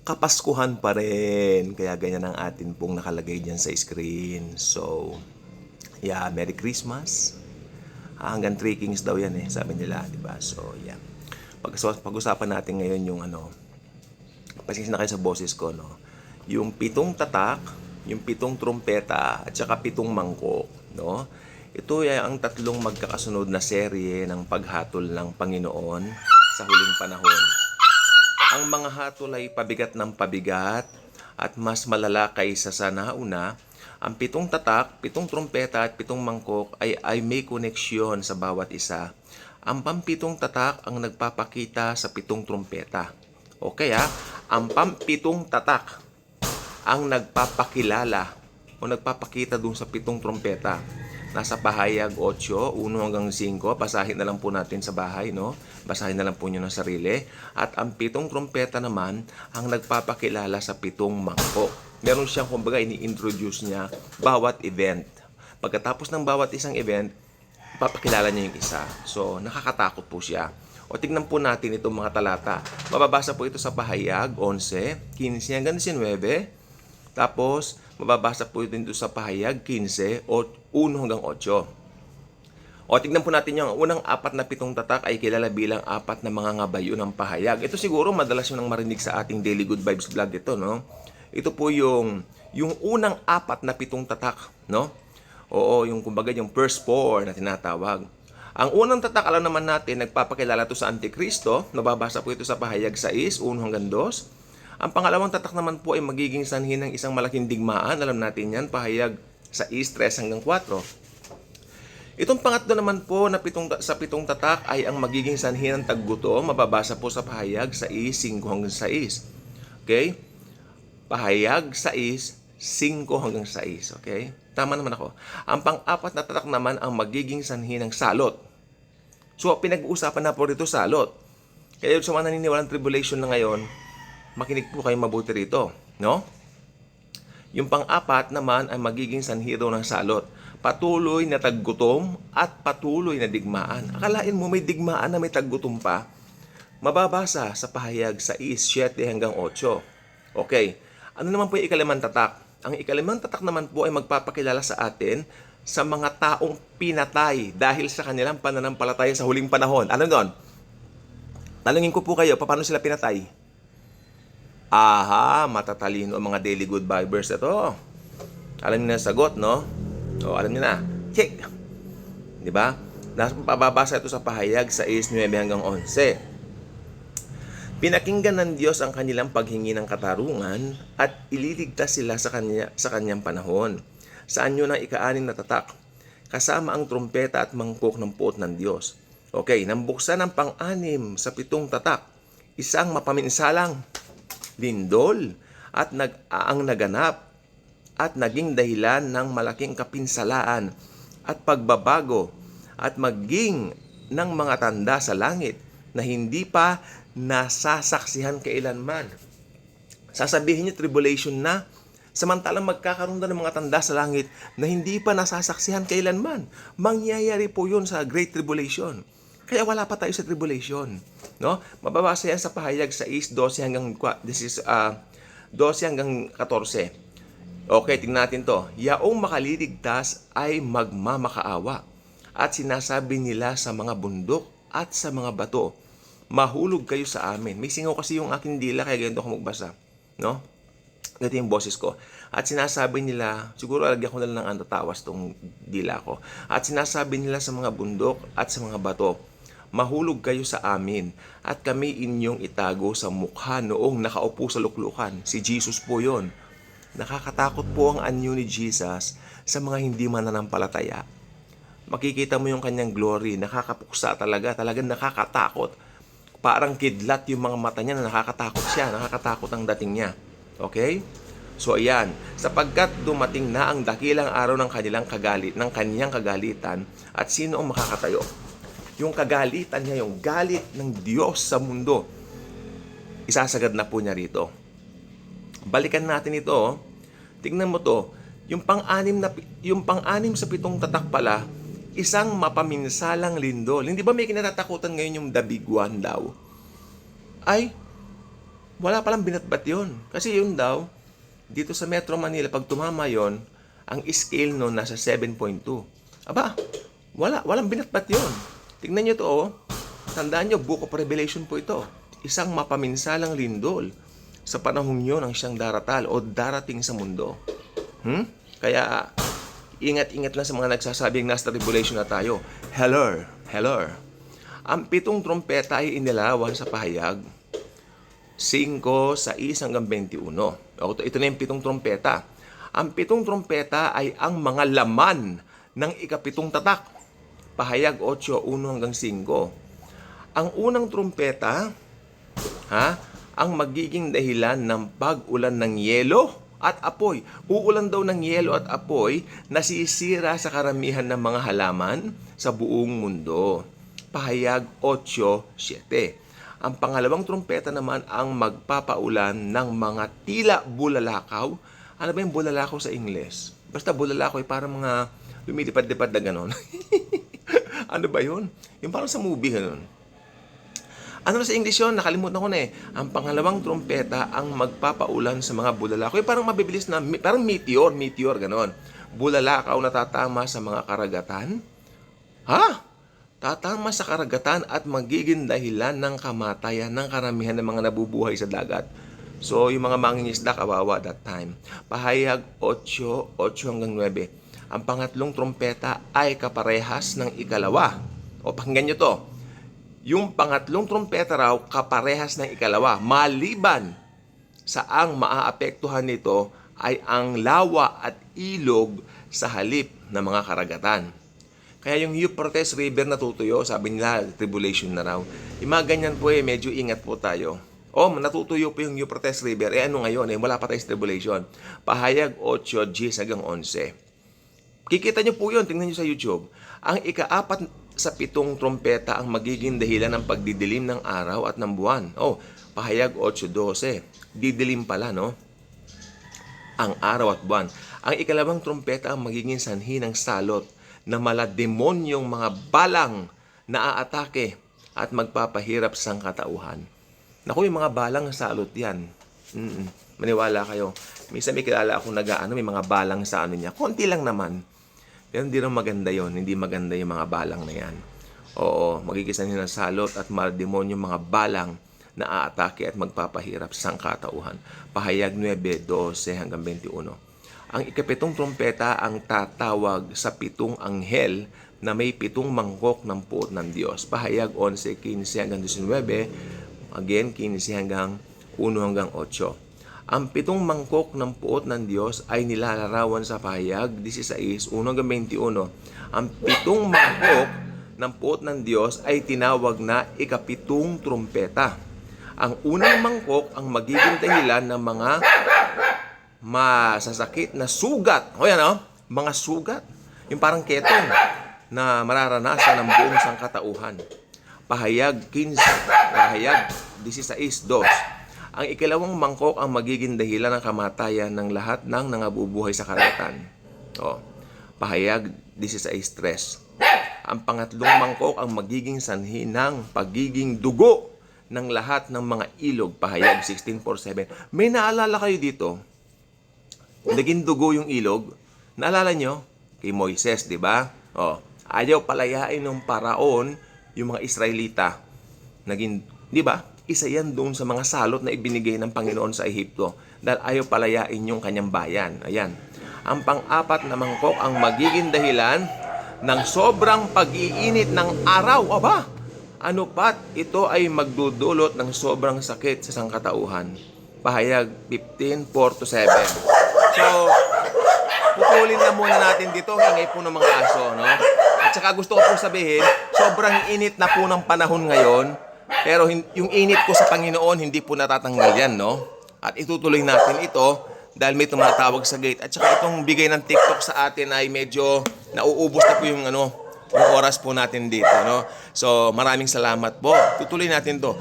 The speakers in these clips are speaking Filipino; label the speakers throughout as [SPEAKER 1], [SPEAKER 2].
[SPEAKER 1] kapaskuhan pa rin. Kaya ganyan ang atin pong nakalagay dyan sa screen. So, yeah, Merry Christmas. Hanggang 3 Kings daw yan sabi nila, di ba? So, yeah. Pag-usapan natin ngayon yung pasensya na kayo sa boses ko, no? Yung 7 tatak, yung 7 trumpeta, at saka 7 mangkok, no? Ito ay ang tatlong magkakasunod na serye ng paghatol ng Panginoon sa huling panahon. Ang mga hatol ay pabigat ng pabigat at mas malala kaysa sa nauna. Ang 7 tatak, 7 trumpeta at 7 mangkok ay may koneksyon sa bawat isa. Ang pam-7 tatak ang nagpapakita sa 7 trumpeta. Okay ang pam-7 tatak ang nagpapakilala o nagpapakita dun sa 7 trumpeta. Nasa pahayag 8, 1 hanggang 5. Basahin na lang po natin sa bahay, no? Basahin na lang po nyo ng sarili. At ang 7 trumpeta naman ang nagpapakilala sa 7 mangkok. Meron siyang, kumbaga, ini-introduce niya bawat event. Pagkatapos ng bawat isang event, papakilala niya yung isa. So, nakakatakot po siya. O tignan po natin itong mga talata. Mababasa po ito sa pahayag 11, 15 hanggang 19. Tapos, mababasa po ito sa pahayag 15 o 1 hanggang 8. O tignan po natin yung unang 4 na 7 tatak ay kilala bilang 4 na mga ngabayo ng pahayag. Ito siguro madalas yung marinig sa ating Daily Good Vibes vlog ito, no? Ito po yung unang 4 na 7 tatak, no? Oo, yung kumbaga yung first 4 na tinatawag. Ang unang tatak, alam naman natin, nagpapakilala to sa Antikristo. Nababasa po ito sa pahayag 6, 1 hanggang 2. Ang pangalawang tatak naman po ay magiging sanhi ng isang malaking digmaan. Alam natin yan, pahayag 6, 3 hanggang 4. Itong pangatlo naman po na sa 7 tatak ay ang magiging sanhi ng taggutom. Mababasa po sa pahayag 6, 5 hanggang 6. Okay? Pahayag 6, 5 hanggang 6. Okay? Tama naman ako. Ang pang-4 na tatak naman ang magiging sanhi ng salot. So, pinag-uusapan na po rito salot. Kaya sa mga naniniwalang tribulation na ngayon, makinig po kayo mabuti rito, no? Yung pang-4 naman ay magiging sanhi ng salot. Patuloy na taggutom at patuloy na digmaan. Akalain mo may digmaan na may taggutom pa? Mababasa sa pahayag 6, 7 hanggang 8. Okay. Ano naman po yung ikalimang tatak? Ang ikalimang tatak naman po ay magpapakilala sa atin sa mga taong pinatay dahil sa kanilang pananampalataya sa huling panahon. Ano doon? Talungin ko po kayo, paano sila pinatay? Aha, matatalino ang mga Daily Good Vibers ito. Alam niyo na sagot, no? O, alam niyo na. Check! Di ba? Pababasa ito sa pahayag 6, 9 hanggang 11. Pinakinggan ng Diyos ang kanilang paghingi ng katarungan at ililigtas sila sa kanyang panahon. Sa anyo ng ika-6 na tatak, kasama ang trumpeta at mangkok ng puot ng Diyos. Okay, nang buksan ang pang-6 sa 7 tatak, isang mapaminsalang lindol at ang naganap at naging dahilan ng malaking kapinsalaan at pagbabago at maging ng mga tanda sa langit na hindi pa nasasaksihan kailanman. Sasabihin niyo tribulation na, samantalang magkakaroon na ng mga tanda sa langit na hindi pa nasasaksihan kailanman. Mangyayari po yun sa Great Tribulation. Kaya wala pa tayo sa tribulation, no? Mababasa yan sa pahayag 6, 12 hanggang 12 hanggang 14. Okay, tingnan natin to. Yaong makaliligtas ay magmamakaawa at sinasabi nila sa mga bundok at sa mga bato, mahulog kayo sa amin. May singaw kasi yung aking dila kaya ganito ako magbasa, no? Ganito yung boses ko. At sinasabi nila, siguro alagyan ko na lang ng antatawas tong dila ko. At sinasabi nila sa mga bundok at sa mga bato, mahulog kayo sa amin at kami inyong itago sa mukha noong nakaupo sa luklukan. Si Jesus po yon. Nakakatakot po ang anyo ni Jesus sa mga hindi mananampalataya. Makikita mo yung kanyang glory, nakakapuksa talaga, talagang nakakatakot. Parang kidlat yung mga mata niya na nakakatakot siya, nakakatakot ang dating niya. Okay? So ayan, sapagkat dumating na ang dakilang araw ng kanyang kagalitan at sino ang makakatayo? Yung kagalitan niya, yung galit ng Diyos sa mundo, isasagad na po niya rito. Balikan natin ito. Tingnan mo to. Yung pang-anim sa 7 tatak pala, isang mapaminsalang lindol. Hindi ba may kinatatakutan ngayon yung the big one daw? Ay, Wala palang binatbat yun. Kasi yun daw, dito sa Metro Manila, pag tumama yon, ang scale nun nasa 7.2. Aba, walang binatbat yun. Tignan nyo to, oh. Tandaan nyo, Book of Revelation po ito. Isang mapaminsalang lindol sa panahong yun ang siyang daratal o darating sa mundo. Kaya, ingat-ingat lang sa mga nagsasabing nasa tribulation na tayo. Hello. Ang 7 trompeta ay inilawan sa pahayag 5, 6 hanggang 21. Ito na yung 7 trompeta. Ang 7 trompeta ay ang mga laman ng ika-7 tatak. Pahayag 8, 1 hanggang 5. Ang unang trompeta, ang magiging dahilan ng pag-ulan ng yelo at apoy. Uulan daw ng yelo at apoy na sisira sa karamihan ng mga halaman sa buong mundo. Pahayag 8:7. Ang pangalawang trompeta naman ang magpapaulan ng mga tila bulalakaw. Ano ba yung bulalakaw sa Ingles? Basta bulalakaw ay parang mga lumilipad-lipad na gano'n. Ano ba yun? Yung parang sa movie gano'n. Ano na sa English yun? Nakalimutan ko na eh. Ang pangalawang trompeta ang magpapaulan sa mga bulalakaw. Parang mabibilis na, parang meteor, gano'n. Bulalakaw na tatama sa mga karagatan. Tatama sa karagatan at magiging dahilan ng kamatayan ng karamihan ng mga nabubuhay sa dagat. So, yung mga mangingisda, kawawa that time. Pahayag 8 hanggang 9. Ang pangatlong trompeta ay kaparehas ng ikalawa. O, pakinggan nyo to. Yung pangatlong trompeta raw, kaparehas ng ikalawa. Maliban sa ang maaapektuhan nito ay ang lawa at ilog sa halip ng mga karagatan. Kaya yung Euphrates River natutuyo, sabi nila, tribulation na raw. Yung mga ganyan po medyo ingat po tayo. Natutuyo po yung Euphrates River. Ano ngayon? Wala pa tayong tribulation. Pahayag 8, 10 hanggang 11. Kikita nyo po yun, tingnan nyo sa YouTube. Ang ika-4 sa 7 trompeta ang magiging dahilan ng pagdidilim ng araw at ng buwan. Pahayag 8:12. Didilim pala, no? Ang araw at buwan. Ang ikalawang trompeta ang magiging sanhi ng salot na malademonyong mga balang na aatake at magpapahirap sa sangkatauhan. Naku, yung mga balang salot yan. Maniwala kayo. Minsan may kilala ako may mga balang sa niya. Konti lang naman. Pero hindi rin maganda yon. Hindi maganda yung mga balang na yan. Oo, magigisan nyo ng salot at malademonyong mga balang na aatake at magpapahirap sa sangkatauhan. Pahayag 9:12 hanggang 21. Ang ika-7 trompeta ang tatawag sa 7 anghel na may 7 mangkok ng puot ng Diyos. Pahayag 11:15 hanggang 19. Again, 15 hanggang 1 hanggang 8. Ang 7 mangkok ng puot ng Diyos ay nilalarawan sa pahayag 16, 1 hanggang 21. Ang 7 mangkok ng puot ng Diyos ay tinawag na ika-7 trompeta. Ang unang mangkok ang magiging dahilan ng mga masasakit na sugat. Mga sugat. Yung parang ketong na mararanasan ng buong sangkatauhan. Pahayag 15, pahayag 16:2. Ang ikalawang mangkok ang magiging dahilan ng kamatayan ng lahat ng nangabubuhay sa karagatan. Pahayag 16:3. Ang pangatlong mangkok ang magiging sanhi ng pagiging dugo ng lahat ng mga ilog. Pahayag 16:7. May naalala kayo dito? Naging dugo yung ilog. Naalala nyo? Kay Moises, di ba? Ayaw palayain ng paraon yung mga Israelita. Naging, di ba? Isa yan doon sa mga salot na ibinigay ng Panginoon sa Ehipto. Dahil ayaw palayain yung kanyang bayan. Ayan. Ang pang-apat na mangkok ang magiging dahilan ng sobrang pag-iinit ng araw. Ano pat, ito ay magdudulot ng sobrang sakit sa sangkatauhan. Pahayag 15:4-7. So, pupulin na muna natin dito. Hingay po ng mga aso, no? At saka gusto ko po sabihin, sobrang init na po ng panahon ngayon. Pero yung init ko sa Panginoon, hindi po natatanggal yan, no? At itutuloy natin ito dahil may tumatawag sa gate. At saka itong bigay ng TikTok sa atin ay medyo nauubos na po yung oras po natin dito, no? So, maraming salamat po. Tutuloy natin to.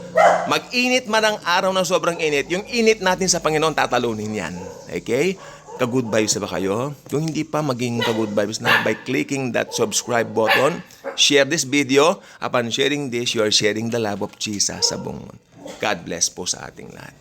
[SPEAKER 1] Mag-init man ang araw ng sobrang init, yung init natin sa Panginoon, tatalunin yan. Okay? Ka-good vibes ba kayo? Kung hindi pa, maging ka-good vibes na by clicking that subscribe button. Share this video. Upon sharing this, you are sharing the love of Jesus sa buong mundo. God bless po sa ating lahat.